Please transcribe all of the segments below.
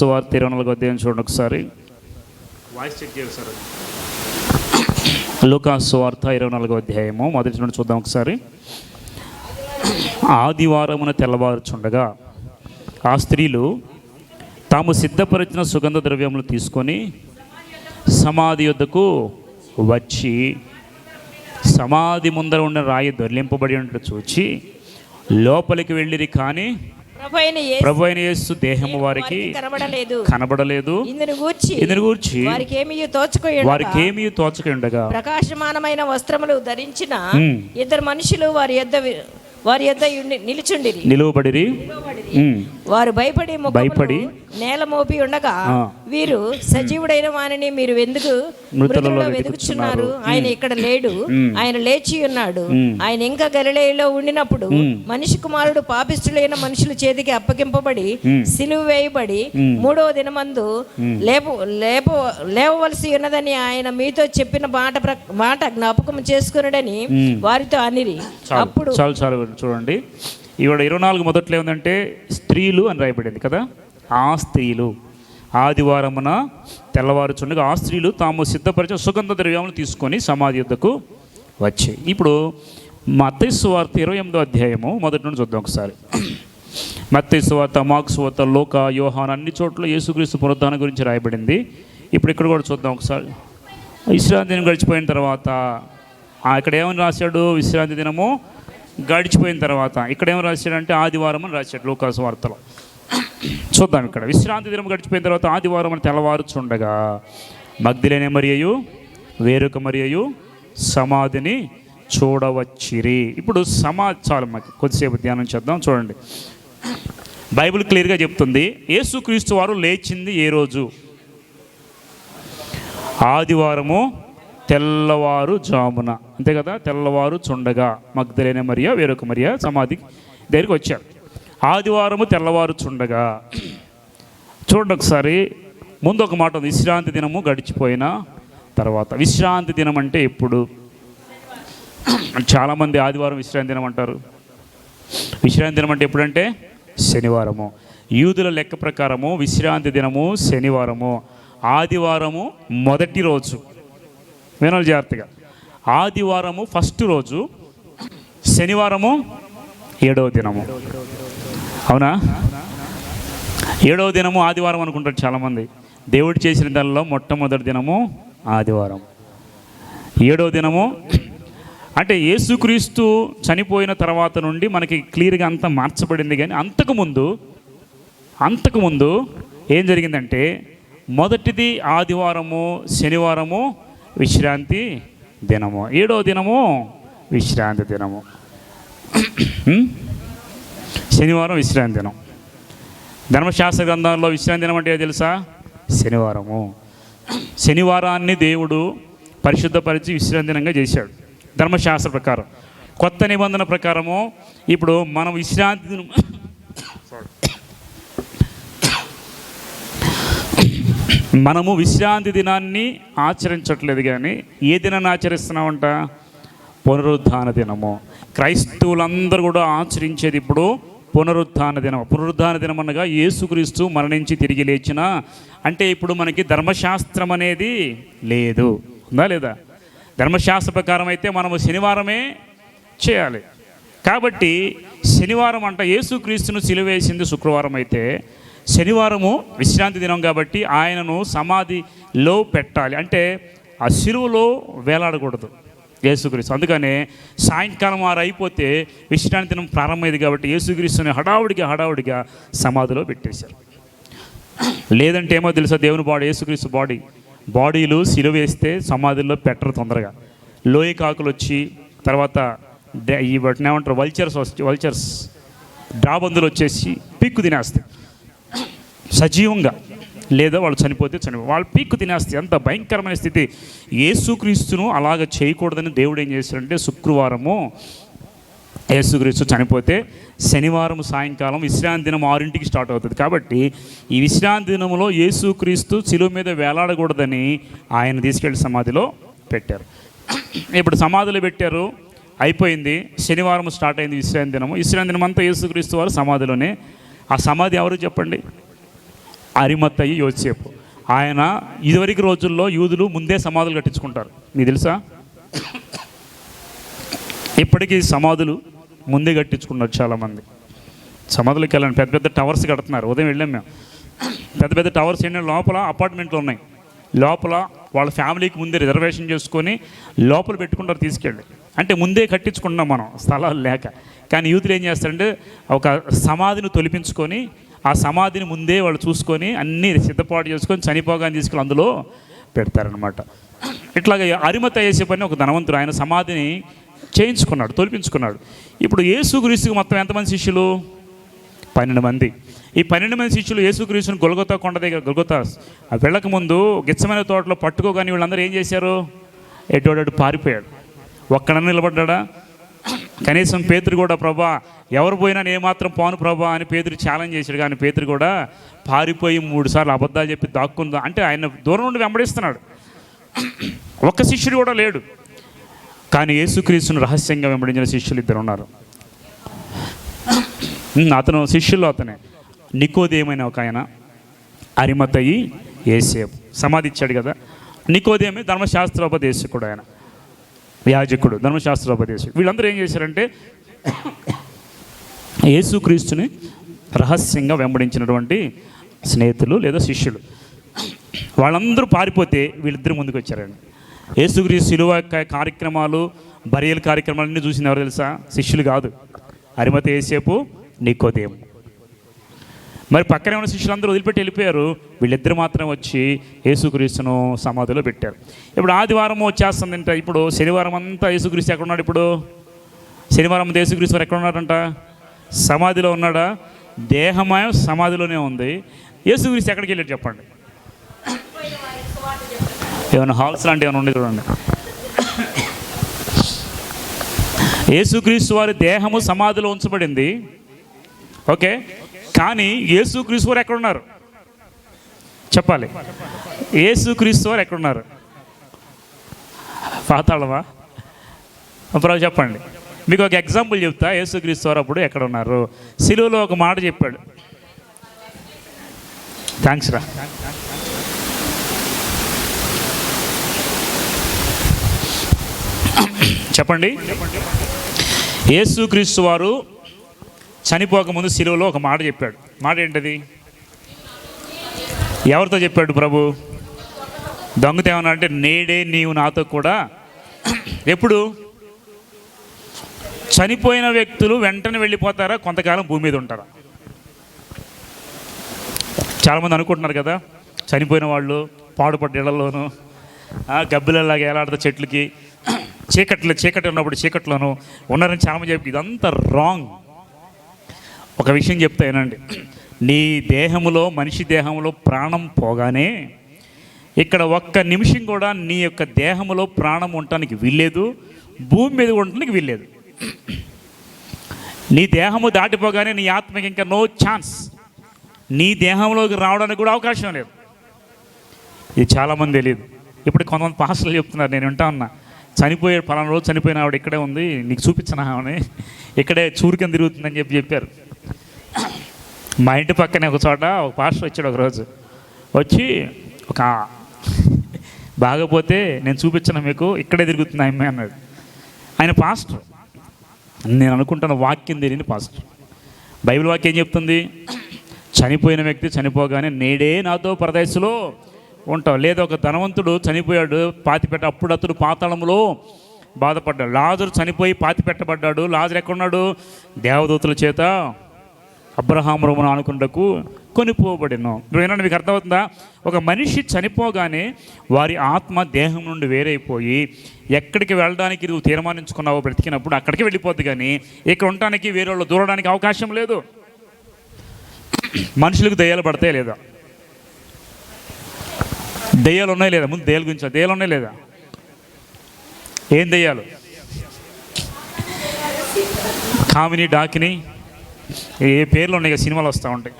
సువార్త 24వ అధ్యాయం చూడండి ఒకసారి. వాయిస్ చెక్ చేయాలి సార్. లూకాసు సువార్త 24వ అధ్యాయము మొదటి నుండి చూద్దాం ఒకసారి. ఆదివారమున తెల్లవారుచుండగా ఆ స్త్రీలు తాము సిద్ధపరిచిన సుగంధ ద్రవ్యములు తీసుకొని సమాధి యొద్దకు వచ్చి సమాధి ముందర ఉన్న రాయి దొర్లింపబడి ఉన్నట్టు చూచి లోపలికి వెళ్ళిరి. కానీ ప్రభు అయిన యేసు దేహము వారికి కనబడలేదు. ఇందును గూర్చి వారికి ఏమీ తోచకుండగా ప్రకాశమానమైన వస్త్రములు ధరించిన ఇద్దరు మనుషులు వారి యొద్ద నిలువబడిరి. వారు భయపడి నేల మోపి ఉండగా వీరు సజీవుడైన వానిని మీరు ఎందుకు మృతులలో వెతుకుచున్నారు? ఆయన ఇక్కడ లేడు, ఆయన లేచి ఉన్నాడు. ఆయన ఇంకా గలిలయలో ఉండినప్పుడు మనిషి కుమారుడు పాపిష్ఠులైన మనుషుల చేతికి అప్పగింపబడి సిలువ వేయబడి 3వ దినమందు లేవవలసి ఉన్నదని ఆయన మీతో చెప్పిన మాట జ్ఞాపకం చేసుకున్నాడని వారితో అనిరి. అప్పుడు చూడండి, ఇవాళ 24 మొదట్లో ఏముందంటే స్త్రీలు అని రాయబడింది కదా. ఆ స్త్రీలు ఆదివారమున తెల్లవారుచుండగా ఆ స్త్రీలు తాము సిద్ధపరిచిన సుగంధ ద్రవ్యములు తీసుకొని సమాధి యొద్దకు వచ్చాయి. ఇప్పుడు మత్తయి సువార్త 28వ అధ్యాయము మొదటి నుండి చూద్దాం ఒకసారి. మత్తయి సువార్త, మార్కు సువార్త, లూకా, యోహాను అన్ని చోట్ల యేసుక్రీస్తు పునరుద్ధానం గురించి రాయబడింది. ఇప్పుడు ఇక్కడ కూడా చూద్దాం ఒకసారి. విశ్రాంతి దినం గడిచిపోయిన తర్వాత ఇక్కడ ఏమని రాశాడు? విశ్రాంతి దినము గడిచిపోయిన తర్వాత. ఇక్కడ ఏమని రాశాడంటే ఆదివారం అని రాశాడు లూకాసు వార్తలో. చూద్దాం ఇక్కడ. విశ్రాంతి దినం గడిచిపోయిన తర్వాత ఆదివారం అని తెల్లవారుచుండగా మగ్దలేనే మరియయు వేరొక మరియయు సమాధిని చూడవచ్చిరి. ఇప్పుడు సమాధి చాలు, మాకు కొద్దిసేపు ధ్యానం చేద్దాం. చూడండి, బైబిల్ క్లియర్గా చెప్తుంది యేసుక్రీస్తు వారు లేచింది ఏ రోజు? ఆదివారము తెల్లవారు జామున, అంతే కదా. తెల్లవారు చుండగా మగ్దలేనే మరియ వేరొక మరియ సమాధి దగ్గరికి వచ్చారు. ఆదివారము తెల్లవారు చుండగా. చూడండి ఒకసారి, ముందు ఒక మాట ఉంది, విశ్రాంతి దినము గడిచిపోయిన తర్వాత. విశ్రాంతి దినం అంటే ఎప్పుడు? చాలామంది ఆదివారం విశ్రాంతి దినం అంటారు. విశ్రాంతి దినం అంటే ఎప్పుడంటే శనివారము. యూదుల లెక్క ప్రకారము విశ్రాంతి దినము శనివారము, ఆదివారము మొదటి రోజు. వినాలి జాగ్రత్తగా. ఆదివారము ఫస్ట్ రోజు, శనివారము 7వ దినము. అవునా? 7వ దినము ఆదివారం అనుకుంటారు చాలామంది. దేవుడు చేసిన దానిలో మొట్టమొదటి దినము ఆదివారం. 7వ దినము అంటే యేసుక్రీస్తు చనిపోయిన తర్వాత నుండి మనకి క్లియర్గా అంతా మార్చబడింది. కానీ అంతకుముందు ఏం జరిగిందంటే మొదటిది ఆదివారము, శనివారము విశ్రాంతి దినము, 7వ దినము విశ్రాంతి దినము, శనివారం విశ్రాంతి దినం. ధర్మశాస్త్ర గ్రంథంలో విశ్రాంతి దినం అంటే తెలుసా? శనివారము. శనివారాన్ని దేవుడు పరిశుద్ధపరిచి విశ్రాంతి దినంగా చేశాడు ధర్మశాస్త్ర ప్రకారం. కొత్త నిబంధన ప్రకారము ఇప్పుడు మనం విశ్రాంతి దినం మనము విశ్రాంతి దినాన్ని ఆచరించట్లేదు. కానీ ఏ దినాన్ని ఆచరిస్తున్నామంట? పునరుద్ధాన దినము. క్రైస్తవులందరూ కూడా ఆచరించేది ఇప్పుడు పునరుద్ధాన దినం. పునరుద్ధాన దినం అనగా యేసుక్రీస్తు మరణించి తిరిగి లేచిన అంటే ఇప్పుడు మనకి ధర్మశాస్త్రం అనేది లేదు, ఉందా లేదా? ధర్మశాస్త్ర ప్రకారం అయితే మనము శనివారమే చేయాలి. కాబట్టి శనివారం అంట యేసుక్రీస్తును సిలువేసింది శుక్రవారం అయితే శనివారము విశ్రాంతి దినం కాబట్టి ఆయనను సమాధిలో పెట్టాలి. అంటే ఆ సిలువలో వేలాడకూడదు యేసుక్రీస్తు. అందుకనే సాయంకాలం 6 అయిపోతే విశ్రాంతి దినం ప్రారంభమైంది కాబట్టి యేసుక్రీస్తుని హడావుడిగా సమాధిలో పెట్టేశారు. లేదంటే ఏమో తెలుసా, దేవుని బాడీ యేసుక్రీస్తు బాడీలు సిలువ వేస్తే సమాధుల్లో పెట్టరు తొందరగా. లోయ కాకులు వచ్చి తర్వాత ఈ వాటిని ఏమంటారు వల్చర్స్ డ్రాబందులు వచ్చేసి పీక్కు తినేస్తాయి సజీవంగా, లేదా వాళ్ళు చనిపోతే వాళ్ళు పీక్కు తినేస్తాయి. అంత భయంకరమైన స్థితి. యేసుక్రీస్తును అలాగ చేయకూడదని దేవుడు ఏం చేశాడంటే శుక్రవారము యేసుక్రీస్తు చనిపోతే శనివారం సాయంకాలం విశ్రాంతి దినం 6ంటికి స్టార్ట్ అవుతుంది. కాబట్టి ఈ విశ్రాంతి దినంలో యేసుక్రీస్తు శిలువ మీద వేలాడకూడదని ఆయన తీసుకెళ్ళి సమాధిలో పెట్టారు. ఇప్పుడు సమాధిలో పెట్టారు, అయిపోయింది. శనివారం స్టార్ట్ అయింది విశ్రాంతి దినము. విశ్రాంతి దినం అంతా యేసుక్రీస్తు వారు సమాధిలోనే. ఆ సమాధి ఎవరు చెప్పండి? అరిమత్తయి యోసేపు. ఆయన ఇదివరకు రోజుల్లో యూదులు ముందే సమాధులు కట్టించుకుంటారు, మీకు తెలుసా? ఇప్పటికీ సమాధులు ముందే కట్టించుకున్నారు చాలామంది. సమాధులకు వెళ్ళండి, పెద్ద పెద్ద టవర్స్ కడుతున్నారు. ఉదయం వెళ్ళాం మేము, పెద్ద పెద్ద టవర్స్ ఏంటంటే లోపల అపార్ట్మెంట్లు ఉన్నాయి, లోపల వాళ్ళ ఫ్యామిలీకి ముందే రిజర్వేషన్ చేసుకొని లోపల పెట్టుకుంటారు తీసుకెళ్ళి. అంటే ముందే కట్టించుకుంటున్నాం మనం స్థలాలు లేక. కానీ యూతులు ఏం చేస్తారంటే ఒక సమాధిని తొలిపించుకొని ఆ సమాధిని ముందే వాళ్ళు చూసుకొని అన్నీ సిద్ధపాటు చేసుకొని చనిపోగానే తీసుకెళ్ళి అందులో పెడతారనమాట. ఇట్లాగే అరిమత్తయి యోసేపు అని ఒక ధనవంతుడు, ఆయన సమాధిని చేయించుకున్నాడు, తొలిపించుకున్నాడు. ఇప్పుడు యేసుక్రీస్తుకు మొత్తం ఎంతమంది శిష్యులు? 12 మంది. ఈ 12 మంది శిష్యులు యేసుక్రీస్తుని గొల్గొతా కొండ దగ్గర, గొల్గొతా వెళ్ళక ముందు గెత్సేమనే తోటలో పట్టుకోగానే వీళ్ళందరూ ఏం చేశారు? ఎటోడాడు పారిపోయాడు. ఒక్కడన్నా నిలబడ్డా? కనీసం పేతురు కూడా, ప్రభా ఎవరు పోయినా నేను మాత్రం పోను ప్రభా అని పేతురు ఛాలెంజ్ చేశాడు. కానీ పేతురు కూడా పారిపోయి 3 సార్లు అబద్ధాలు చెప్పి దాక్కుందా. అంటే ఆయన దూరం నుండి వెంబడిస్తున్నాడు. ఒక్క శిష్యుడు కూడా లేడు. కానీ యేసుక్రీస్తుని రహస్యంగా వెంబడించిన శిష్యులు 2 ఉన్నారు. అతను శిష్యుల్లో అతనే నికోదేమైన ఒక ఆయన, అరిమత్తయి యోసేపు. సమాధి ఇచ్చాడు కదా. నికోదేమి ధర్మశాస్త్రోపదేశకుడు, ఆయన యాజకుడు, ధర్మశాస్త్రోపదేశకుడు. వీళ్ళందరూ ఏం చేశారంటే యేసుక్రీస్తుని రహస్యంగా వెంబడించినటువంటి స్నేహితులు లేదా శిష్యులు. వాళ్ళందరూ పారిపోతే వీళ్ళిద్దరు ముందుకు వచ్చారండి. యేసుక్రీస్తు శిలువ కార్యక్రమాలు, బరియల్ కార్యక్రమాలు అన్నీ చూసింది ఎవరు తెలుసా? శిష్యులు కాదు, అరిమత్తయి యోసేపు, నికోదేము. మరి పక్కనే ఉన్న శిష్యులందరూ వదిలిపెట్టి వెళ్ళిపోయారు. వీళ్ళిద్దరు మాత్రం వచ్చి యేసుక్రీస్తును సమాధిలో పెట్టారు. ఇప్పుడు ఆదివారం వచ్చేస్తుందంట. ఇప్పుడు శనివారం అంతా యేసుక్రీస్తు ఎక్కడున్నాడు? ఇప్పుడు శనివారం యేసుక్రీస్తు ఎక్కడ ఉన్నాడంట? సమాధిలో ఉన్నాడా? దేహమయం సమాధిలోనే ఉంది. యేసుక్రీస్తు ఎక్కడికి వెళ్ళాడు చెప్పండి? ఏమైనా హాల్స్ లాంటివి ఏమైనా ఉండే చూడండి. యేసుక్రీస్తు వారి దేహము సమాధిలో ఉంచబడింది, ఓకే. కానీ యేసుక్రీస్తు వారు ఎక్కడున్నారు చెప్పాలి? యేసుక్రీస్తు వారు ఎక్కడున్నారు? పాతాళమా? అప్పుడు చెప్పండి. మీకు ఒక ఎగ్జాంపుల్ చెప్తా. యేసుక్రీస్తు వారు అప్పుడు ఎక్కడ ఉన్నారు? సిలువలో ఒక మాట చెప్పాడు. థ్యాంక్స్ రా. చెప్పండి. యేసుక్రీస్తు వారు చనిపోకముందు సిలువలో ఒక మాట చెప్పాడు. మాట ఏంటది? ఎవరితో చెప్పాడు ప్రభు? దొంగతో ఏమన్నా అంటే, నేడే నీవు నాతో కూడా. ఎప్పుడు? చనిపోయిన వ్యక్తులు వెంటనే వెళ్ళిపోతారా, కొంతకాలం భూమి మీద ఉంటారా? చాలామంది అనుకుంటున్నారు కదా, చనిపోయిన వాళ్ళు పాడుపడ్డ ఇళ్లలోనూ గబ్బిలలాగా ఏలాడుతా చెట్లకి చీకటి ఉన్నప్పుడు చీకట్లోనూ ఉన్నారని చాలామంది చెప్పి, ఇదంతా రాంగ్. ఒక విషయం చెప్తా వినండి. నీ దేహములో, మనిషి దేహంలో ప్రాణం పోగానే ఇక్కడ ఒక్క నిమిషం కూడా నీ యొక్క దేహంలో ప్రాణం ఉండటానికి వీల్లేదు, భూమి మీద ఉండటానికి వీల్లేదు. నీ దేహము దాటిపోగానే నీ ఆత్మకి ఇంకా నో ఛాన్స్, నీ దేహంలోకి రావడానికి కూడా అవకాశం లేదు. ఇది చాలామంది తెలియదు. ఇప్పుడు కొంతమంది పాస్టర్లు చెప్తున్నారు, నేను వింటా ఉన్నా, చనిపోయే పలానా రోజు చనిపోయిన ఆవిడ ఇక్కడే ఉంది, నీకు చూపించిన ఆమె ఇక్కడే చూరికని తిరుగుతుందని చెప్పారు. మా ఇంటి పక్కనే ఒక చోట ఒక పాస్టర్ వచ్చాడు. ఒకరోజు వచ్చి ఒక బాగపోతే నేను చూపించిన మీకు ఇక్కడే తిరుగుతుంది ఆమె అన్నాడు. ఆయన పాస్టర్. నేను అనుకుంటున్న వాక్యం తెలియని పాస్టర్. బైబిల్ వాక్యం ఏం చెప్తుంది? చనిపోయిన వ్యక్తి చనిపోగానే నేడే నాతో పరదేశంలో ఉంటావు. లేదా ఒక ధనవంతుడు చనిపోయాడు, పాతిపెట్ట, అప్పుడు అతడు పాతాళంలో బాధపడ్డాడు. లాజరు చనిపోయి పాతిపెట్టబడ్డాడు. లాజరు ఎక్కడున్నాడు? దేవదూతల చేత అబ్రహాము రొమ్మున ఆనుకున్నటకు కొనిపోబడిను. వినండి, మీకు అర్థమవుతుందా? ఒక మనిషి చనిపోగానే వారి ఆత్మ దేహం నుండి వేరైపోయి ఎక్కడికి వెళ్ళడానికి నువ్వు తీర్మానించుకున్నావో బ్రతికినప్పుడు అక్కడికి వెళ్ళిపోద్ది. కానీ ఇక్కడ ఉండటానికి, వేరే వాళ్ళు దూరడానికి అవకాశం లేదు. మనుషులకు దయ్యాలు పడతాయి లేదా? దయ్యాలు ఉన్నాయి లేదా? ముందు దయ్యాల గురించి, దయ్యాలు ఉన్నాయి లేదా? ఏం దయ్యాలు? కామిని, డాకిని, ఏ పేర్లు ఉన్నాయి, సినిమాలు వస్తూ ఉంటాయి.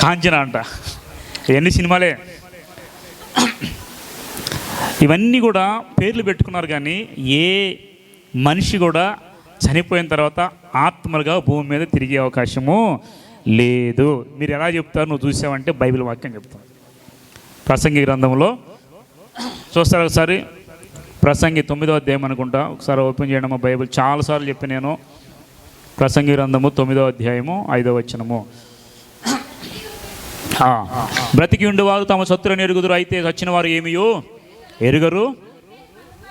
కాంచన అంట, ఇవన్నీ సినిమాలే. ఇవన్నీ కూడా పేర్లు పెట్టుకున్నారు. కానీ ఏ మనిషి కూడా చనిపోయిన తర్వాత ఆత్మలుగా భూమి మీద తిరిగే అవకాశము లేదు. మీరు ఎలా చెప్తారు? నువ్వు చూసావంటే బైబిల్ వాక్యం చెప్తాను. ప్రసంగి గ్రంథంలో చూస్తారు ఒకసారి, ప్రసంగి 9వ అధ్యాయం అనుకుంటా, ఒకసారి ఓపెన్ చేయడం. మా బైబిల్ చాలాసార్లు చెప్పి నేను. ప్రసంగి గ్రంథము 9వ అధ్యాయము 5వ వచనము. బ్రతికి ఉండేవారు తమ శత్రువుని ఎరుగుదురు, అయితే చచ్చిన వారు ఏమియో ఎరుగరు.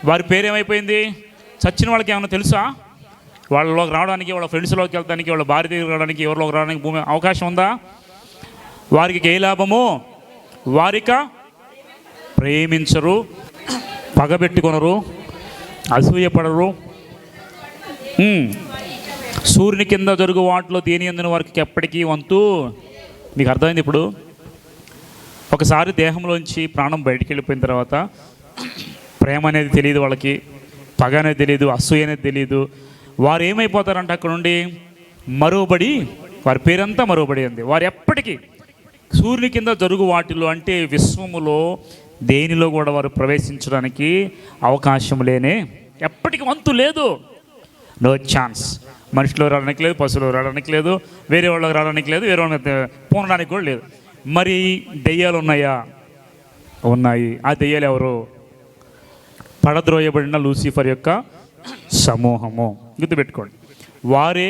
వారి పేరేమైపోయింది? చచ్చిన వాళ్ళకి ఏమైనా తెలుసా? వాళ్ళలోకి రావడానికి, వాళ్ళ ఫ్రెండ్స్లోకి వెళ్ళడానికి, వాళ్ళ భార్య దగ్గరికి రావడానికి, ఎవరిలోకి రావడానికి భూమి అవకాశం ఉందా? వారికి ఏ లాభము? వారిక ప్రేమించరు, పగబెట్టుకొనరు, అసూయపడరు. సూర్యుని కింద జరుగు వాటిలో దేని అందున వారికి ఎప్పటికీ వంతు. మీకు అర్థమైంది ఇప్పుడు? ఒకసారి దేహంలోంచి ప్రాణం బయటికి వెళ్ళిపోయిన తర్వాత ప్రేమ అనేది తెలియదు వాళ్ళకి, పగ అనేది తెలియదు, అసూయ అనేది తెలియదు. వారు ఏమైపోతారంటే అక్కడ నుండి మరువబడి, వారి పేరంతా మరువబడి ఉంది. వారు ఎప్పటికీ సూర్యుని కింద జరుగు వాటిలో, అంటే విశ్వములో దేనిలో కూడా వారు ప్రవేశించడానికి అవకాశం లేనే, ఎప్పటికీ వంతు లేదు. No chance. మనుషులు రావడానికి లేదు, పశువులు రావడానికి లేదు, వేరే వాళ్ళకి రావడానికి లేదు, వేరే వాళ్ళకి పోనడానికి కూడా లేదు. మరి దెయ్యాలు ఉన్నాయా? ఉన్నాయి. ఆ దెయ్యాలు ఎవరు? పడద్రోయబడిన లూసిఫర్ యొక్క సమూహము. గుర్తుపెట్టుకోండి. వారే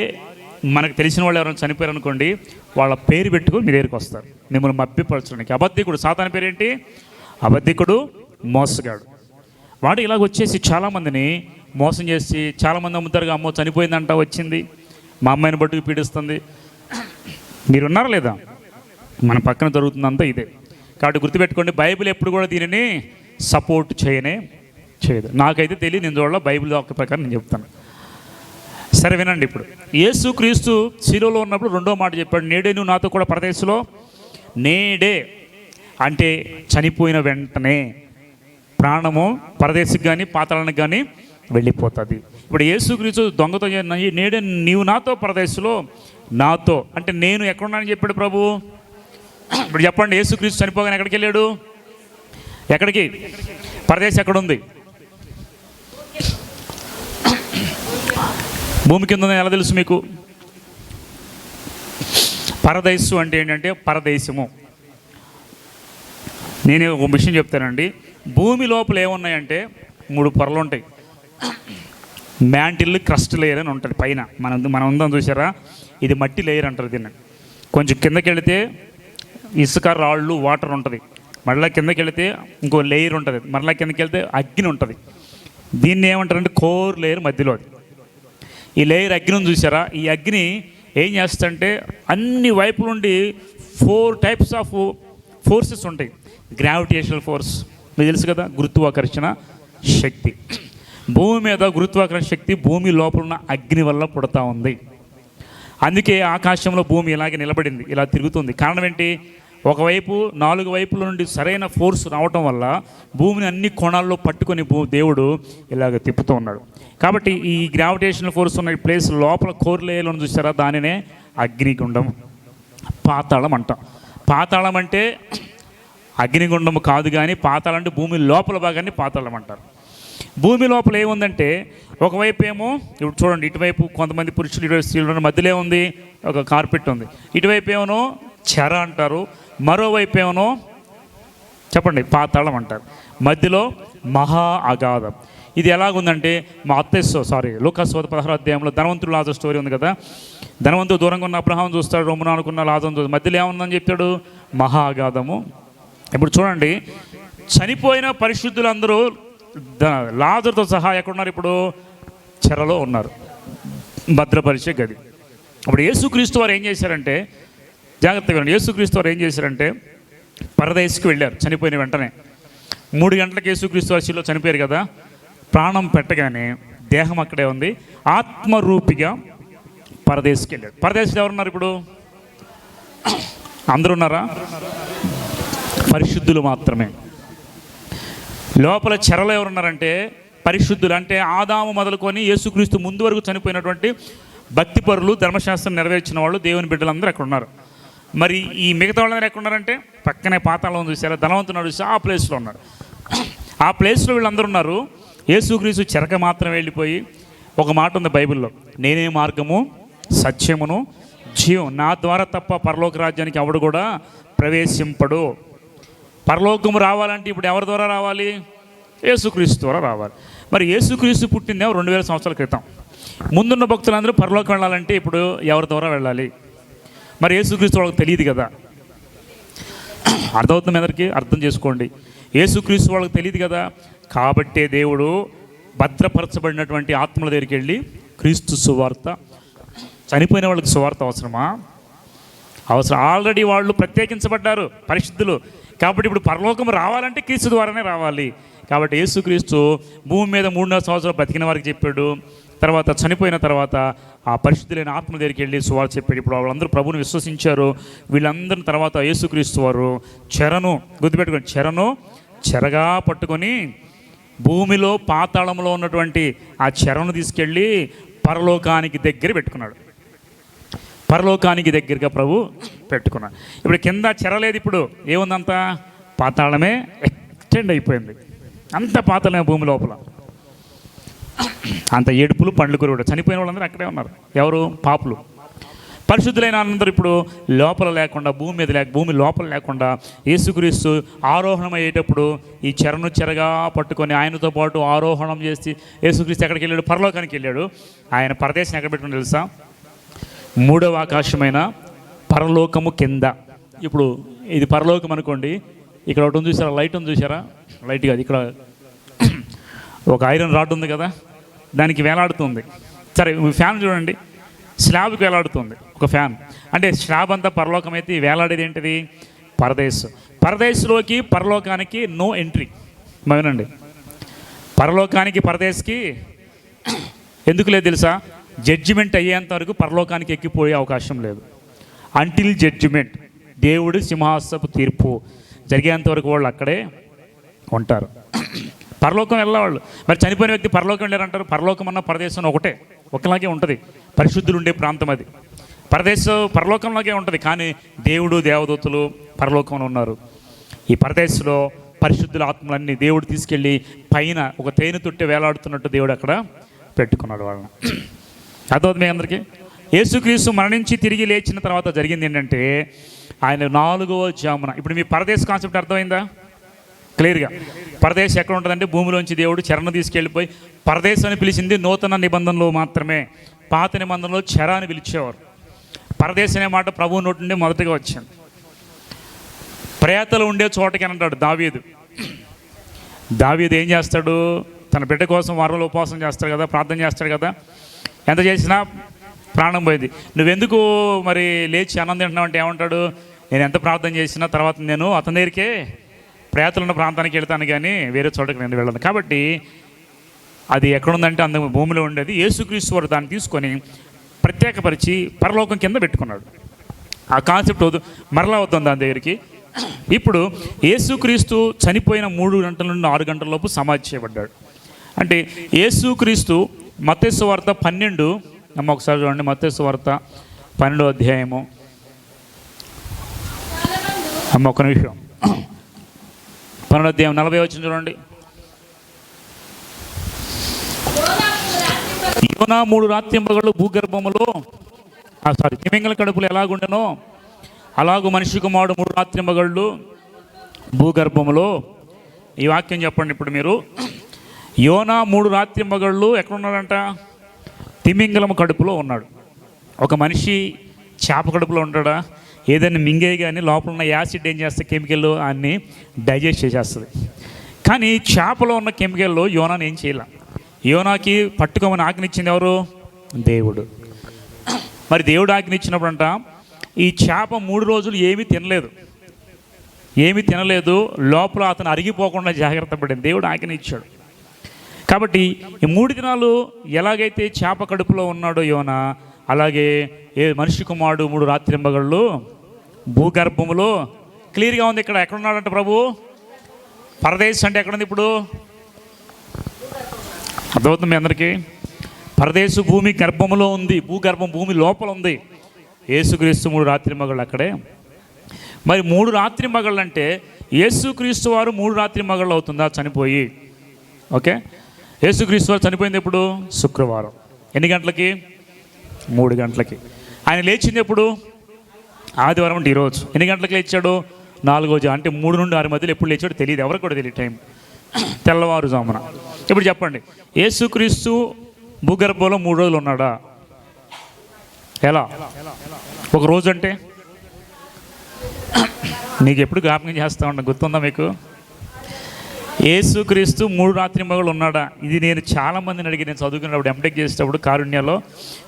మనకు తెలిసిన వాళ్ళు ఎవరైనా చనిపోయారు అనుకోండి, వాళ్ళ పేరు పెట్టుకొని మీ దగ్గరికి వస్తారు మిమ్మల్ని మభ్యపరచడానికి. అబద్ధికుడు, సాతాను పేరేంటి? అబద్ధికుడు, మోసగాడు. వాడు ఇలాగ వచ్చేసి చాలామందిని మోసం చేసి, చాలామంది అమ్ముతారుగా, అమ్మో చనిపోయిందంట, వచ్చింది మా అమ్మాయిని బట్టుకు పీడిస్తుంది. మీరున్నారా లేదా? మన పక్కన జరుగుతుందంతా ఇదే. కాబట్టి గుర్తుపెట్టుకోండి, బైబిల్ ఎప్పుడు కూడా దీనిని సపోర్ట్ చేయదు. నాకైతే తెలియదు, నేను చూడాల, బైబిల్ వాక్య ప్రకారం నేను చెప్తాను. సరే వినండి. ఇప్పుడు యేసుక్రీస్తు శిలువలో ఉన్నప్పుడు రెండో మాట చెప్పాడు, నేడే నువ్వు నాతో కూడా పరదేశంలో. నేడే అంటే చనిపోయిన వెంటనే ప్రాణము పరదేశికి కానీ పాతాళానికి కానీ వెళ్ళిపోతుంది. ఇప్పుడు యేసుక్రీస్తు దొంగతో నేడే నీవు నాతో పరదేశంలో. నాతో అంటే నేను ఎక్కడున్నానని చెప్పాడు ప్రభు. ఇప్పుడు చెప్పండి, యేసుక్రీస్తు చనిపోగానే ఎక్కడికి వెళ్ళాడు? ఎక్కడికి? పరదేశం ఎక్కడుంది? భూమి కింద ఉందని ఎలా తెలుసు మీకు? పరదేశం అంటే ఏంటంటే పరదేశము. నేను ఒక విషయం చెప్తానండి. భూమి లోపల ఏమున్నాయంటే 3 పొరలు ఉంటాయి. మ్యాంటిల్, క్రస్ట్ లేయర్ అని ఉంటుంది పైన. మనం ఉందని చూసారా? ఇది మట్టి లేయర్ అంటారు దీన్ని. కొంచెం కిందకి వెళితే ఇసుక, రాళ్ళు, వాటర్ ఉంటుంది. మళ్ళీ కిందకి వెళితే ఇంకో లేయర్ ఉంటుంది. మళ్ళీ కిందకి వెళ్తే అగ్ని ఉంటుంది. దీన్ని ఏమంటారంటే కోర్ లేయర్ మధ్యలో. ఈ లేయర్ అగ్ని చూసారా? ఈ అగ్ని ఏం చేస్తుంటే అన్ని వైపుల నుండి 4 టైప్స్ ఆఫ్ ఫోర్సెస్ ఉంటాయి. గ్రావిటేషనల్ ఫోర్స్ మీకు తెలుసు కదా, గురుత్వాకర్షణ శక్తి. భూమి మీద గురుత్వాకర్షణ శక్తి భూమి లోపల ఉన్న అగ్ని వల్ల పుడతా ఉంది. అందుకే ఆకాశంలో భూమి ఇలాగే నిలబడింది, ఇలా తిరుగుతుంది. కారణం ఏంటి? ఒకవైపు 4 వైపుల నుండి సరైన ఫోర్స్ రావటం వల్ల భూమిని అన్ని కోణాల్లో పట్టుకొని దేవుడు ఇలాగ తిప్పుతూ ఉన్నాడు. కాబట్టి ఈ గ్రావిటేషనల్ ఫోర్స్ ఉన్న ప్లేస్ లోపల కోర్ లేయర్లను చూసారా? దానినే అగ్నిగుండం, పాతాళం అంటాం. పాతాళం అంటే అగ్నిగుండం కాదు, కానీ పాతాళం అంటే భూమి లోపల భాగాన్ని పాతాళం అంటారు. భూమి లోపల ఏముందంటే ఒకవైపు ఏమో, ఇప్పుడు చూడండి, ఇటువైపు కొంతమంది పురుషులు, ఇటువైపు స్త్రీలు, మధ్యలో ఏముంది? ఒక కార్పెట్ ఉంది. ఇటువైపు ఏమో చెర అంటారు, మరోవైపు ఏమో చెప్పండి పాతాళం అంటారు, మధ్యలో మహా అగాధం. ఇది ఎలాగుందంటే మా లూకాసు 16వ అధ్యాయంలో ధనవంతుడు లాజరు స్టోరీ ఉంది కదా. ధనవంతుడు దూరంగా ఉన్న అబ్రహాం చూస్తాడు, రొమ్మున అనుకున్న లాజరును చూస్తాడు, మధ్యలో ఏముందని చెప్తాడు? మహా అగాధము. ఇప్పుడు చూడండి, చనిపోయిన పరిశుద్ధులందరూ లాజరుతో సహా ఎక్కడున్నారు? ఇప్పుడు చెరలో ఉన్నారు, భద్రపరిచే గది. ఇప్పుడు యేసుక్రీస్తు వారు ఏం చేశారంటే, జాగ్రత్తగా యేసుక్రీస్తు వారు ఏం చేశారంటే పరదేశికి వెళ్ళారు చనిపోయిన వెంటనే. 3 గంటలకు యేసుక్రీస్తు వారు శిలువలో చనిపోయారు కదా. ప్రాణం పెట్టగానే దేహం అక్కడే ఉంది, ఆత్మరూపిగా పరదేశికి వెళ్ళాడు. పరదేశంలో ఎవరున్నారు ఇప్పుడు? అందరూ ఉన్నారా? పరిశుద్ధులు మాత్రమే. లోపల చెరలో ఎవరున్నారంటే పరిశుద్ధులు. అంటే ఆదాము మొదలుకొని యేసుక్రీస్తు ముందు వరకు చనిపోయినటువంటి భక్తిపరులు, ధర్మశాస్త్రం నెరవేర్చిన వాళ్ళు, దేవుని బిడ్డలందరూ అక్కడ ఉన్నారు. మరి ఈ మిగతా వాళ్ళందరూ ఎక్కడ ఉన్నారంటే పక్కనే పాతాళం చూసారా, ధనవంతుడు చూసి ఆ ప్లేస్లో ఉన్నారు. ఆ ప్లేస్లో వీళ్ళందరూ ఉన్నారు. యేసుక్రీస్తు చెరక మాత్రం వెళ్ళిపోయి, ఒక మాట ఉంది బైబిల్లో, నేనే మార్గము, సత్యమును, జీవం. నా ద్వారా తప్ప పరలోక రాజ్యానికి ఎవడు కూడా ప్రవేశింపడు. పరలోకము రావాలంటే ఇప్పుడు ఎవరి ద్వారా రావాలి? యేసుక్రీస్తు ద్వారా రావాలి. మరి యేసుక్రీస్తు పుట్టిందేమో 2000 సంవత్సరాల క్రితం. ముందున్న భక్తులందరూ పరలోకం వెళ్ళాలంటే ఇప్పుడు ఎవరి ద్వారా వెళ్ళాలి? మరి యేసుక్రీస్తు వాళ్ళకి తెలియదు కదా. అర్థమవుతుంది అందరికీ? అర్థం చేసుకోండి. యేసుక్రీస్తు వాళ్ళకి తెలియదు కదా. కాబట్టే దేవుడు భద్రపరచబడినటువంటి ఆత్మల దగ్గరికి వెళ్ళి క్రీస్తు సువార్త, చనిపోయిన వాళ్ళకి సువార్త అవసరమా? అవసరం. ఆల్రెడీ వాళ్ళు ప్రత్యేకించబడ్డారు, పరిశుద్ధులు. కాబట్టి ఇప్పుడు పరలోకం రావాలంటే క్రీస్తు ద్వారానే రావాలి. కాబట్టి యేసుక్రీస్తు భూమి మీద 3.5 సంవత్సరాలు బతికిన వారికి చెప్పాడు. తర్వాత చనిపోయిన తర్వాత ఆ పరిశుద్ధులైన ఆత్మ దగ్గరికి వెళ్ళి సువార్త చెప్పాడు. ఇప్పుడు వాళ్ళందరూ ప్రభుని విశ్వసించారు. వీళ్ళందరి తర్వాత యేసుక్రీస్తు వారు చెరను, గుర్తుపెట్టుకోండి, చెరగా పట్టుకొని భూమిలో పాతాళంలో ఉన్నటువంటి ఆ చెరను తీసుకెళ్ళి పరలోకానికి దగ్గర పెట్టుకున్నాడు. పరలోకానికి దగ్గరగా ప్రభు పెట్టుకున్నాడు. ఇప్పుడు కింద చెరలేదు, ఇప్పుడు ఏముందంతా పాతాళమే ఎక్స్టెండ్ అయిపోయింది. అంత పాతాళమే భూమి లోపల. అంత ఏడుపులు పండ్లు కూడా. చనిపోయిన వాళ్ళందరూ అక్కడే ఉన్నారు. ఎవరు? పాపులు. పరిశుద్ధులైన అందరూ ఇప్పుడు లోపల లేకుండా, భూమి మీద భూమి లోపల లేకుండా యేసుక్రీస్తు ఆరోహణం అయ్యేటప్పుడు ఈ చెరగా పట్టుకొని ఆయనతో పాటు ఆరోహణం చేసి యేసుక్రీస్తు ఎక్కడికి వెళ్ళాడు? పరలోకానికి వెళ్ళాడు. ఆయన పరదేశం ఎక్కడ పెట్టుకుని తెలుసా? 3వ ఆకాశమైన పరలోకము కింద. ఇప్పుడు ఇది పరలోకం అనుకోండి. ఇక్కడ ఒకటి ఉంది చూసారా? లైట్ ఉంది చూసారా? లైట్ కాదు, ఇక్కడ ఒక ఐరన్ రాడ్ ఉంది కదా, దానికి వేలాడుతుంది. సరే, ఫ్యాన్ చూడండి, స్లాబ్కి వేలాడుతుంది ఒక ఫ్యాన్. అంటే స్లాబ్ అంతా పరలోకం అయితే వేలాడేది ఏంటిది? పరదేశం. పరదేశంలోకి పరలోకానికి నో ఎంట్రీ. మనండి, పరలోకానికి పరదేశకి ఎందుకు లేదు తెలుసా? జడ్జిమెంట్ అయ్యేంత వరకు పరలోకానికి ఎక్కిపోయే అవకాశం లేదు. అంటిల్ జడ్జిమెంట్, దేవుడి సింహాసపు తీర్పు జరిగేంత వరకు వాళ్ళు అక్కడే ఉంటారు. పరలోకం వెళ్ళేవాళ్ళు. మరి చనిపోయిన వ్యక్తి పరలోకం వెళ్ళారంటారు. పరలోకం అన్న పరదేశం ఒకలాగే ఉంటుంది. పరిశుద్ధులు ఉండే ప్రాంతం అది. పరలోకంలాగే ఉంటుంది. కానీ దేవుడు, దేవదూతలు పరలోకంలో ఉన్నారు. ఈ పరదేశంలో పరిశుద్ధుల ఆత్మలన్నీ దేవుడు తీసుకెళ్ళి పైన ఒక తేనె తొట్టి వేలాడుతున్నట్టు దేవుడు అక్కడ పెట్టుకున్నాడు వాళ్ళని. అర్థమవుతుంది మీ అందరికీ? యేసుక్రీస్తు మరణించి తిరిగి లేచిన తర్వాత జరిగింది ఏంటంటే, ఆయన 4వ జామున, ఇప్పుడు మీ పరదేశ కాన్సెప్ట్ అర్థమైందా క్లియర్గా? పరదేశం ఎక్కడ ఉంటుందంటే భూమిలోంచి దేవుడు చెరను తీసుకెళ్ళిపోయి, పరదేశం అని పిలిచింది నూతన నిబంధనలో మాత్రమే. పాత నిబంధనలో చెర అని పిలిచేవారు. పరదేశం అనే మాట ప్రభువు నోటి నుండి మొదటిగా వచ్చింది. ప్రేతలు ఉండే చోటకి అంటాడు దావీదు. దావీదు ఏం చేస్తాడు? తన బిడ్డ కోసం వారంలో ఉపవాసం చేస్తాడు కదా, ప్రార్థన చేస్తాడు కదా. ఎంత చేసినా ప్రాణం పోయింది. నువ్వెందుకు మరి లేచి అన్నం తింటున్నావు అంటే ఏమంటాడు? నేను ఎంత ప్రార్థన చేసినా తర్వాత నేను అతని దగ్గరికే ప్రేతలున్న ప్రాంతానికి వెళ్తాను, కానీ వేరే చోటకి నేను వెళ్ళను. కాబట్టి అది ఎక్కడుందంటే అందుకు భూమిలో ఉండేది. యేసుక్రీస్తు వారు దాన్ని తీసుకొని ప్రత్యేకపరిచి పరలోకం కింద పెట్టుకున్నాడు. ఆ కాన్సెప్ట్ మరలా అవుతుంది దాని దగ్గరికి. ఇప్పుడు యేసుక్రీస్తు చనిపోయిన 3 గంటల నుండి 6 గంటల లోపు సమాధి చేయబడ్డాడు. అంటే యేసుక్రీస్తు మత్తయి సువార్త 12, ఒకసారి చూడండి, మత్తయి సువార్త 12వ అధ్యాయము. ఒక్క నిమిషం, 12వ అధ్యాయం 40 వచ్చిన చూడండి. యోనా 3 రాత్రింబగళ్ళు భూగర్భములో తిమింగల కడుపులు ఎలాగుండెనో అలాగూ మనిషి కుమారుడు 3 రాత్రింబగళ్ళు భూగర్భములో. ఈ వాక్యం చెప్పండి ఇప్పుడు మీరు. యోనా 3 రాత్రింబగళ్ళు ఎక్కడున్నాడంట? తిమింగలం కడుపులో ఉన్నాడు. ఒక మనిషి చేప కడుపులో ఉంటాడా? ఏదైనా మింగే కానీ లోపల ఉన్న యాసిడ్ ఏం చేస్తే కెమికల్ అన్ని డైజెస్ట్ చేసేస్తుంది. కానీ చేపలో ఉన్న కెమికల్లో యోనాని ఏం చేయాల? యోనాకి పట్టుకోమని ఆజ్ఞనిచ్చింది ఎవరు? దేవుడు. మరి దేవుడు ఆజ్ఞనిచ్చినప్పుడు అంట ఈ చేప 3 రోజులు ఏమీ తినలేదు. లోపల అతను అరిగిపోకుండా జాగ్రత్త పడింది. దేవుడు ఆజ్ఞనిచ్చాడు. కాబట్టి ఈ 3 దినాలు ఎలాగైతే చేప కడుపులో ఉన్నాడో యోనా, అలాగే మనిషి కుమారుడు 3 రాత్రింబగళ్ళు భూగర్భములో. క్లియర్గా ఉంది ఇక్కడ. ఎక్కడున్నాడంటే ప్రభు? పరదేశం అంటే ఎక్కడుంది ఇప్పుడు? అర్థమవుతుంది మీ అందరికీ? పరదేశు భూమి గర్భములో ఉంది, భూగర్భం భూమి లోపల ఉంది. యేసుక్రీస్తు 3 రాత్రింబగళ్ళు అక్కడే. మరి 3 రాత్రింబగళ్ళు అంటే యేసుక్రీస్తు వారు 3 రాత్రింబగళ్ళు అవుతుందా చనిపోయి? ఓకే, యేసుక్రీస్తు వారు చనిపోయింది ఎప్పుడు? శుక్రవారం. ఎన్ని గంటలకి? 3 గంటలకి. ఆయన లేచింది ఎప్పుడు? ఆదివారం అంటే ఈరోజు. ఎన్ని గంటలకు లేచాడు? 4 అంటే 3 నుండి 6 మధ్యలో ఎప్పుడు లేచాడో తెలియదు, ఎవరికి కూడా తెలియదు టైం. తెల్లవారుజామున. ఇప్పుడు చెప్పండి, యేసుక్రీస్తు భూగర్భంలో 3 రోజులు ఉన్నాడా? ఎలా? ఒక రోజు అంటే నీకు ఎప్పుడు జ్ఞాపకం చేస్తా ఉన్నా, గుర్తుందా మీకు? యేసుక్రీస్తు 3 రాత్రింబగళ్ళు ఉన్నాడా? ఇది నేను చాలామందిని అడిగి, నేను చదువుకున్నప్పుడు ఎంటెక్ చేసేటప్పుడు కారుణ్యాలో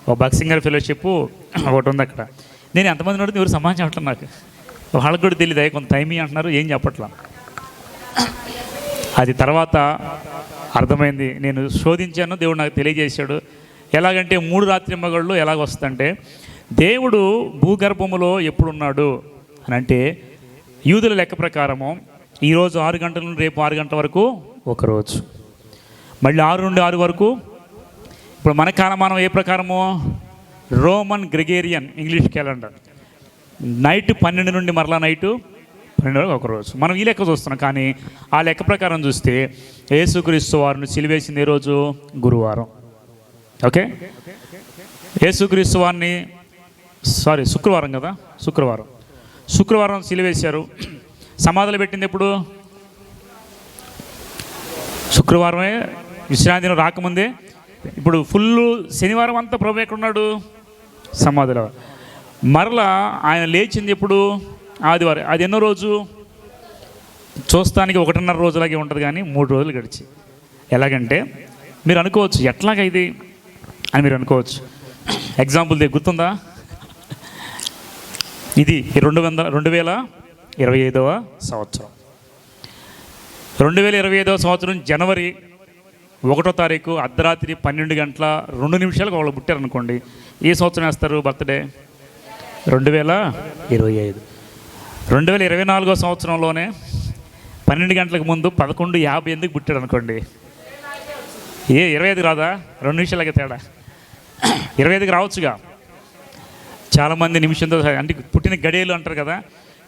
ఒక బక్సింగర్ ఫెలోషిప్ ఒకటి ఉంది అక్కడ. నేను ఎంతమంది అడిగితే ఎవరు సమాధానం చెప్పట్లేదు నాకు. వాళ్ళకి కూడా తెలియదు, కొంత టైమింగ్ అంటున్నారు, ఏం చెప్పట్లా. అది తర్వాత అర్థమైంది, నేను శోధించాను, దేవుడు నాకు తెలియజేశాడు. ఎలాగంటే 3 రాత్రింబగళ్ళు ఎలాగొస్తుందంటే, దేవుడు భూగర్భములో ఎప్పుడున్నాడు అని అంటే, యూదుల లెక్క ప్రకారము ఈరోజు 6 గంటల నుండి రేపు 6 గంటల వరకు ఒకరోజు, మళ్ళీ 6 నుండి 6 వరకు. ఇప్పుడు మన కాలమానం ఏ ప్రకారము? Roman Gregorian English calendar. Night 12 నుండి మరలా నైటు 12 వరకు ఒకరోజు. మనం ఈ లెక్క చూస్తున్నాం, కానీ ఆ లెక్క ప్రకారం చూస్తే యేసుక్రీస్తు వారిని సిలువేసింది ఏ రోజు? గురువారం. ఓకే, యేసుక్రీస్తు వారిని శుక్రవారం కదా, శుక్రవారం సిలువేశారు. సమాధులు పెట్టింది ఎప్పుడు? శుక్రవారమే, విశ్రాంతి దినం రాకముందే. ఇప్పుడు ఫుల్ శనివారం అంతా ప్రభు ఎక్కడున్నాడు? సమాధిలో. మరలా ఆయన లేచింది ఎప్పుడు? ఆదివారం. అది ఎన్నో రోజు? చూస్తానికి 1.5 రోజులాగే ఉంటుంది, కానీ 3 రోజులు గడిచి. ఎలాగంటే మీరు అనుకోవచ్చు, ఎట్లాగైంది అని మీరు అనుకోవచ్చు. ఎగ్జాంపుల్ గుర్తుందా? ఇది 2025వ సంవత్సరం. 2025వ సంవత్సరం జనవరి 1వ తారీఖు అర్ధరాత్రి 12 గంటల 2 నిమిషాలకు వాళ్ళు పుట్టారనుకోండి, ఏ సంవత్సరం వేస్తారు బర్త్డే? 2025. 2024వ సంవత్సరంలోనే 12 గంటలకు ముందు 11:58 పుట్టాడు అనుకోండి, 25 రాదా? 2 నిమిషాలకే తేడా. 25కి రావచ్చుగా. చాలామంది నిమిషంతో అంటే పుట్టిన గడియలు అంటారు కదా,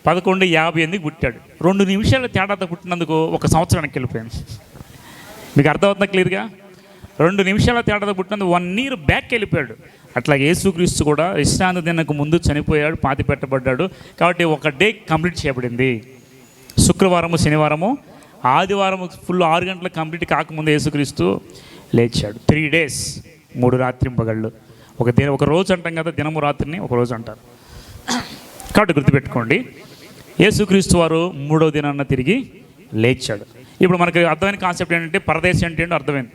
11:58 పుట్టాడు. 2 నిమిషాల తేడాతో పుట్టినందుకు 1 సంవత్సరానికి వెళ్ళిపోయింది. మీకు అర్థమవుతుందా క్లియర్గా? 2 నిమిషాల తేడాతో పుట్టినందుకు 1 year బ్యాక్ వెళ్ళిపోయాడు. అట్లా యేసుక్రీస్తు కూడా విశ్రాంతి దినకు ముందు చనిపోయాడు, పాతి పెట్టబడ్డాడు. కాబట్టి 1 డే కంప్లీట్ చేయబడింది. శుక్రవారము, శనివారము, ఆదివారం ఫుల్ 6 గంటలకు కంప్లీట్ కాకముందు యేసుక్రీస్తు లేచాడు. 3 days, 3 రాత్రింపగళ్ళు. ఒక రోజు అంటాం కదా, దినము రాత్రిని ఒక రోజు అంటారు. కాబట్టి గుర్తుపెట్టుకోండి, యేసుక్రీస్తు వారు 3వ దినాన్న తిరిగి లేచాడు. ఇప్పుడు మనకి అర్థమైన కాన్సెప్ట్ ఏంటంటే, పరదేశం అంటే ఏంటో అర్థమైంది.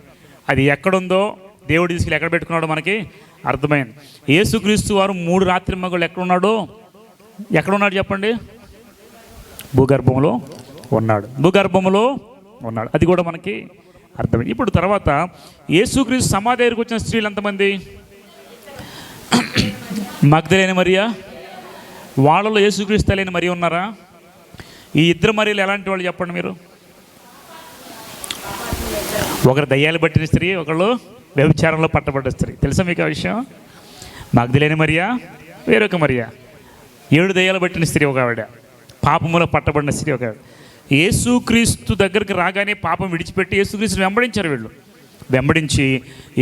అది ఎక్కడుందో దేవుడు తీసుకెళ్ళి ఎక్కడ పెట్టుకున్నాడో మనకి అర్థమైంది. యేసుక్రీస్తు వారు 3 రాత్రింబగళ్ళు ఎక్కడున్నాడు చెప్పండి? భూగర్భంలో ఉన్నాడు. అది కూడా మనకి అర్థమైంది. ఇప్పుడు తర్వాత యేసుక్రీస్తు సమాధి దగ్గరికి వచ్చిన స్త్రీలు ఎంతమంది? మగ్దలేని మరియా, వాళ్ళలో యేసుక్రీస్తు తల్లి మరియ ఉన్నారా? ఈ 2 మరియలు ఎలాంటి వాళ్ళు చెప్పండి మీరు? ఒకరు దయ్యాలు పట్టిన స్త్రీ, ఒకళ్ళు వ్యభిచారంలో పట్టబడ్డ స్త్రీ. తెలుసా మీకు ఆ విషయం? మగ్దలేని మరియా, వేరొక మరియా. 7 దయ్యాలు పట్టిన స్త్రీ ఒక ఆవిడ, పాపములో పట్టబడిన స్త్రీ ఒక ఆవిడ. యేసుక్రీస్తు దగ్గరికి రాగానే పాపం విడిచిపెట్టి యేసుక్రీస్తుని వెంబడించారు. వీళ్ళు వెంబడించి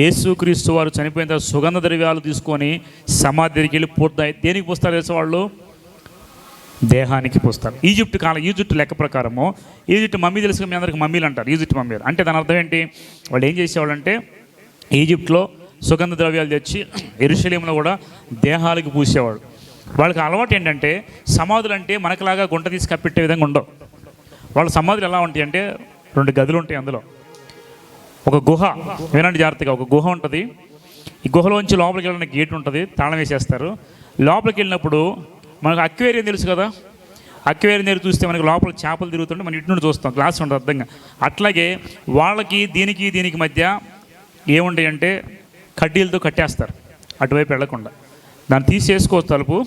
యేసుక్రీస్తు వారు చనిపోయిన తర్వాత సుగంధ ద్రవ్యాలు తీసుకొని సమాధి దగ్గరికి వెళ్ళి పూర్తాయి. దేనికి పోస్తారు తెలుసా వాళ్ళు? దేహానికి పోస్తారు. ఈజిప్ట్ లెక్క ప్రకారము, ఈజిప్ట్ మమ్మీ తెలుసు, మీ అందరికి మమ్మీలు అంటారు. ఈజిప్ట్ మమ్మీలు అంటే దాని అర్థం ఏంటి? వాళ్ళు ఏం చేసేవాళ్ళు అంటే, ఈజిప్ట్లో సుగంధ ద్రవ్యాలు తెచ్చి యెరూషలేములో కూడా దేహాలకు పూసేవాడు. వాళ్ళకి అలవాటు ఏంటంటే, సమాధులు అంటే మనకులాగా గుంట తీసి కప్పెట్టే విధంగా ఉండవు. వాళ్ళ సమాధులు ఎలా ఉంటాయి అంటే, 2 గదులు ఉంటాయి. అందులో ఒక గుహ, వినండి జాగ్రత్తగా, ఒక గుహ ఉంటుంది. ఈ గుహలోంచి లోపలికి వెళ్ళడానికి గేట్ ఉంటుంది, తాళం వేసేస్తారు. లోపలికి వెళ్ళినప్పుడు మనకు అక్వేరియం తెలుసు కదా, అక్వేరియం దగ్గర చూస్తే మనకి లోపల చేపలు తిరుగుతుంటే మనం ఇటు నుండి చూస్తాం, గ్లాస్ ఉంటుంది అర్థంగా. అట్లాగే వాళ్ళకి దీనికి మధ్య ఏముంటాయంటే కడ్డీలతో కట్టేస్తారు, అటువైపు వెళ్లకుండా. దాన్ని తీసేసుకోవచ్చు తలుపు.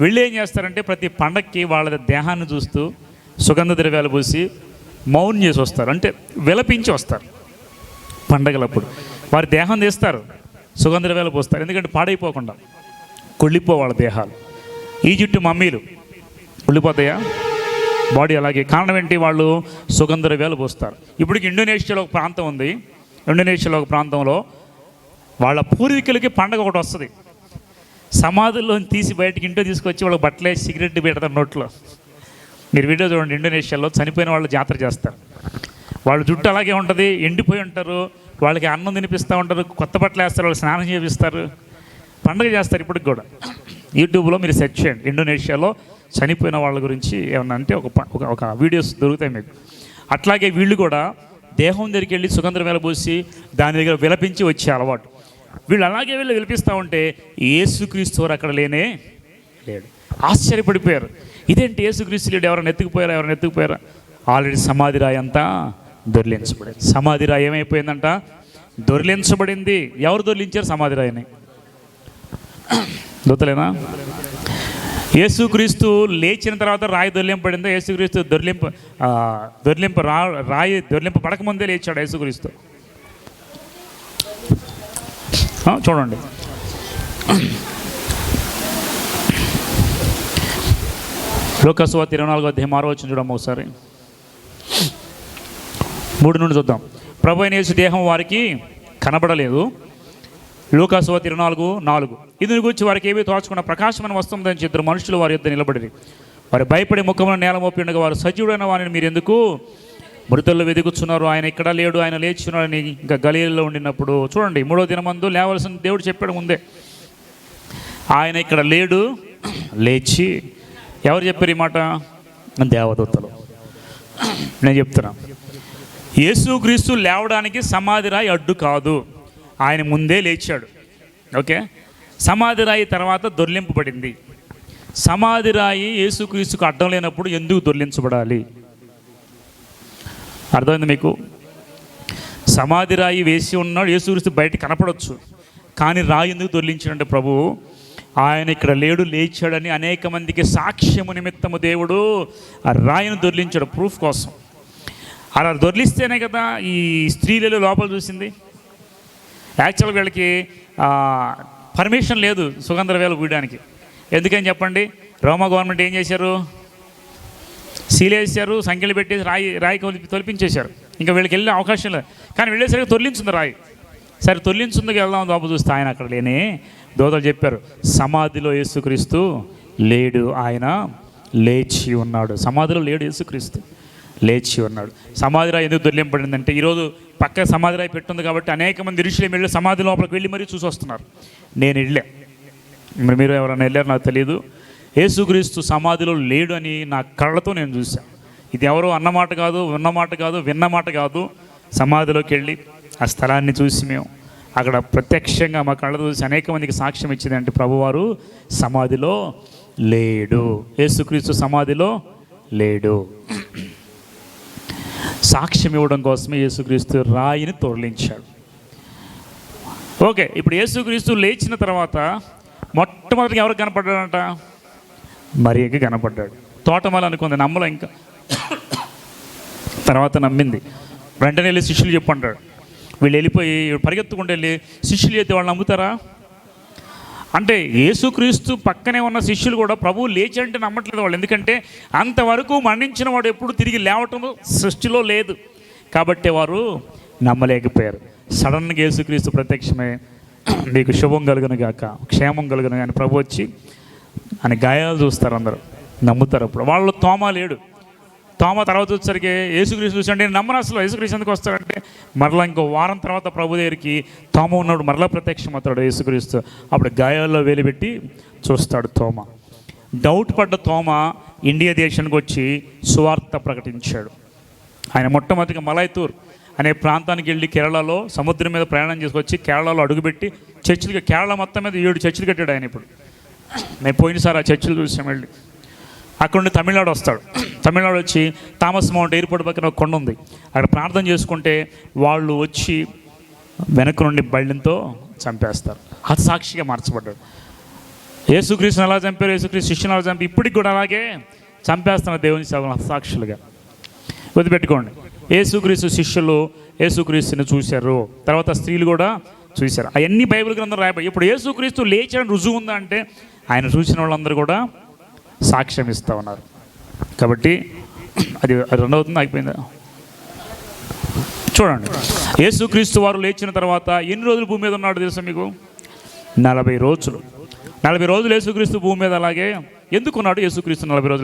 వీళ్ళు ఏం చేస్తారంటే, ప్రతి పండక్కి వాళ్ళ దేహాన్ని చూస్తూ సుగంధ ద్రవ్యాలు పూసి మౌన్ చేసి వస్తారు, అంటే విలపించి వస్తారు. పండగలప్పుడు వారి దేహం తీస్తారు, సుగంధ ద్రవ్యాలు పోస్తారు, ఎందుకంటే పాడైపోకుండా, కుళ్ళిపో వాళ్ళ దేహాలు. ఈజిప్ట్ మమ్మీలు కుళ్ళిపోతాయా బాడీ? అలాగే. కారణం ఏంటి? వాళ్ళు సుగంధ ద్రవ్యాలు పోస్తారు. ఇప్పటికి ఇండోనేషియాలో ఒక ప్రాంతం ఉంది. ఇండోనేషియాలో ఒక ప్రాంతంలో వాళ్ళ పూర్వీకులకి పండగ ఒకటి వస్తుంది. సమాధుల్లో తీసి బయటకి ఇంట్లో తీసుకొచ్చి వాళ్ళకి బట్టలే సిగరెట్ పెడతారు నోట్లో. మీరు వీడియో చూడండి, ఇండోనేషియాలో చనిపోయిన వాళ్ళు జాతర చేస్తారు. వాళ్ళ జుట్టు అలాగే ఉంటుంది, ఎండిపోయి ఉంటారు, వాళ్ళకి అన్నం తినిపిస్తూ ఉంటారు, కొత్త బట్టలు వేస్తారు, వాళ్ళు స్నానం చేపిస్తారు, పండుగ చేస్తారు. ఇప్పటికి కూడా యూట్యూబ్లో మీరు సెర్చ్ చేయండి, ఇండోనేషియాలో చనిపోయిన వాళ్ళ గురించి ఏమన్నా అంటే ఒక వీడియోస్ దొరుకుతాయి మీకు. అట్లాగే వీళ్ళు కూడా దేహం దగ్గరికి వెళ్ళి సుగంధం వెలబోసి దాని దగ్గర విలపించి వచ్చే అలవాటు. వీళ్ళు అలాగే వెళ్ళి విలపిస్తూ ఉంటే యేసుక్రీస్తు వారు అక్కడ లేడు. ఆశ్చర్యపడిపోయారు, ఇదేంటి యేసుక్రీస్తు లేడు, ఎవరైనా ఎత్తుకుపోయారా? ఆల్రెడీ సమాధి రాయి అంతా దొర్లించబడింది. సమాధి రాయి ఏమైపోయిందంట? దొర్లించబడింది. ఎవరు దొర్లించారు సమాధి రాయిని? దొత్తలేనా? యేసుక్రీస్తు లేచిన తర్వాత రాయి దొర్లింపబడిందా? యేసుక్రీస్తు రాయి దొర్లింపబడకముందే లేచాడు యేసుక్రీస్తు. చూడండి, లూకా సువార్త 24వ అధ్యాయం 6వ వచనం చూడమ్మ ఒకసారి. 3 నుండి చూద్దాం. ప్రభు అయిన యేసు దేహం వారికి కనబడలేదు. లూకా సువార్త 24:4. ఇది గురించి వారికి ఏమీ తోచకుండా ప్రకాశమైన వస్త్రం ధరించి 2 మనుషులు వారి యొద్ద నిలబడిరి. వారు భయపడి ముఖమున నేల మోపి ఉండగా వారు, సజీవుడైన వారిని మీరు ఎందుకు మృతుల్లో వెతుకుతున్నారు? ఆయన ఇక్కడ లేడు, ఆయన లేచున్నాడని ఇంకా గలీలలో ఉండినప్పుడు. చూడండి, 3వ దినమందు లేవలసిన దేవుడు చెప్పాడు ముందే. ఆయన ఇక్కడ లేడు, లేచి. ఎవరు చెప్పారు ఈ మాట? దేవదూతలు. నేను చెప్తున్నా, యేసుక్రీస్తు లేవడానికి సమాధి రాయి అడ్డు కాదు, ఆయన ముందే లేచాడు. ఓకే, సమాధి రాయి తర్వాత దొర్లింపబడింది. సమాధి రాయి యేసుక్రీస్తుకు అడ్డం లేనప్పుడు ఎందుకు దొర్లించబడాలి? అర్థమైంది మీకు? సమాధి రాయి వేసి ఉన్నాడు, యేసుక్రీస్తు బయట కనపడవచ్చు, కానీ రాయి ఎందుకు దొర్లించాడంటే ప్రభువు ఆయన ఇక్కడ లేడు, లేచాడని అనేక మందికి సాక్ష్యము నిమిత్తము దేవుడు ఆ రాయిని దొర్లించాడు, ప్రూఫ్ కోసం. అలా దొర్లిస్తేనే కదా ఈ స్త్రీలలో లోపల చూసింది. యాక్చువల్గా వీళ్ళకి పర్మిషన్ లేదు సుగంధ వేలు పూయడానికి. ఎందుకని చెప్పండి? రోమా గవర్నమెంట్ ఏం చేశారు? సీలేసారు, సంఖ్యలు పెట్టేసి రాయి తొలిపించేశారు. ఇంకా వీళ్ళకి వెళ్ళే అవకాశం లేదు. కానీ వెళ్ళేసరికి తొలించుంది రాయి. సరే, తొలించుందుకు వెళ్దాం లోపల చూస్తే ఆయన అక్కడ లేని. దోతలు చెప్పారు, సమాధిలో యేసుక్రీస్తు లేడు, ఆయన లేచి ఉన్నాడు. సమాధిలో లేడు, యేసుక్రీస్తు లేచి ఉన్నాడు. సమాధి రాయి ఎందుకు దొర్లింపబడిందంటే ఈరోజు పక్క సమాధి రాయి పెట్టుంది కాబట్టి అనేక మంది ఋషులు వెళ్ళి సమాధి లోపలికి వెళ్ళి మరీ చూసి వస్తున్నారు. నేను వెళ్ళా, మరి మీరు ఎవరైనా వెళ్ళారు నాకు తెలియదు. యేసుక్రీస్తు సమాధిలో లేడు అని నా కళ్ళతో నేను చూశాను. ఇది ఎవరో అన్నమాట కాదు, విన్నమాట కాదు. సమాధిలోకి వెళ్ళి ఆ స్థలాన్ని చూసి మేము అక్కడ ప్రత్యక్షంగా మా కళ్ళతో చూసి అనేక మందికి సాక్ష్యం ఇచ్చింది. అంటే ప్రభువారు సమాధిలో లేడు, యేసుక్రీస్తు సమాధిలో లేడు. సాక్ష్యం ఇవ్వడం కోసమే యేసుక్రీస్తు రాయిని తొలగించాడు. ఓకే, ఇప్పుడు యేసుక్రీస్తు లేచిన తర్వాత మొట్టమొదటిగా ఎవరికి కనపడ్డాడంట? మరియకి కనపడ్డాడు. తోటమాల అనుకుంది, నమ్మలో ఇంకా తర్వాత నమ్మింది. వెంటనే వెళ్ళి శిష్యులు చెప్పంటాడు. వీళ్ళు వెళ్ళిపోయి పరిగెత్తుకుంటూ వెళ్ళి శిష్యులు అయితే వాళ్ళు నమ్ముతారా? అంటే యేసుక్రీస్తు పక్కనే ఉన్న శిష్యులు కూడా ప్రభువు లేచి అంటే నమ్మట్లేదు వాళ్ళు. ఎందుకంటే అంతవరకు మరణించిన వాడు ఎప్పుడు తిరిగి లేవటం సృష్టిలో లేదు కాబట్టి వారు నమ్మలేకపోయారు. సడన్గా యేసుక్రీస్తు ప్రత్యక్షమే, మీకు శుభం కలుగును గాక, క్షేమం కలుగును కానీ ప్రభు వచ్చి అని గాయాలు చూస్తారు, అందరూ నమ్ముతారు. అప్పుడు వాళ్ళు తోమా లేడు. తోమా తర్వాత వచ్చేసరికి యేసుక్రీస్తు చూసి, అంటే నేను నమ్మను అసలు యేసుక్రీస్తు ఎందుకు వస్తాడంటే, మరలా ఇంకో వారం తర్వాత ప్రభు దగ్గరికి తోమా ఉన్నప్పుడు మరలా ప్రత్యక్షం అవుతాడు యేసుక్రీస్తు. అప్పుడు గాయాల్లో వేలిపెట్టి చూస్తాడు తోమా. డౌట్ పడ్డ తోమా ఇండియా దేశానికి వచ్చి సువార్త ప్రకటించాడు. ఆయన మొట్టమొదటిగా మలైతూర్ అనే ప్రాంతానికి వెళ్ళి కేరళలో సముద్రం మీద ప్రయాణం చేసుకొచ్చి కేరళలో అడుగుపెట్టి చర్చిలు, కేరళ మొత్తం మీద 7 చర్చిలు కట్టాడు ఆయన. ఇప్పుడు నేను పోయినసారి ఆ చర్చిలు చూసాం వెళ్ళి. అక్కడ నుండి తమిళనాడు వస్తాడు. తమిళనాడు వచ్చి థామస్ మౌంట్ ఎయిర్పోర్ట్ పక్కన ఒక కొండ ఉంది, అక్కడ ప్రార్థన చేసుకుంటే వాళ్ళు వచ్చి వెనక నుండి బళ్ళంతో చంపేస్తారు. హతసాక్షిగా మార్చబడ్డాడు. యేసుక్రీస్తుని ఎలా చంపారు, యేసుక్రీస్తు శిష్యుని ఎలా చంపి ఇప్పటికి కూడా అలాగే చంపేస్తున్నారు దేవుని సేవలు హతసాక్షులుగా. వదిలిపెట్టుకోండి. యేసుక్రీస్తు శిష్యులు యేసుక్రీస్తుని చూశారు, తర్వాత స్త్రీలు కూడా చూశారు. అవన్నీ బైబిల్ గ్రంథం రాయబడి. ఇప్పుడు యేసుక్రీస్తు లేచని రుజువు ఉందా అంటే ఆయన చూసిన వాళ్ళందరూ కూడా సాక్ష్యం ఇస్తూ ఉన్నారు. కాబట్టి అది రెండవుతుంది, అయిపోయిందా? చూడండి, యేసుక్రీస్తు వారు లేచిన తర్వాత ఎన్ని రోజులు భూమి మీద ఉన్నాడు తెలుసా మీకు? 40 రోజులు. 40 రోజులు యేసుక్రీస్తు భూమి మీద అలాగే ఎందుకున్నాడు యేసుక్రీస్తు 40 రోజులు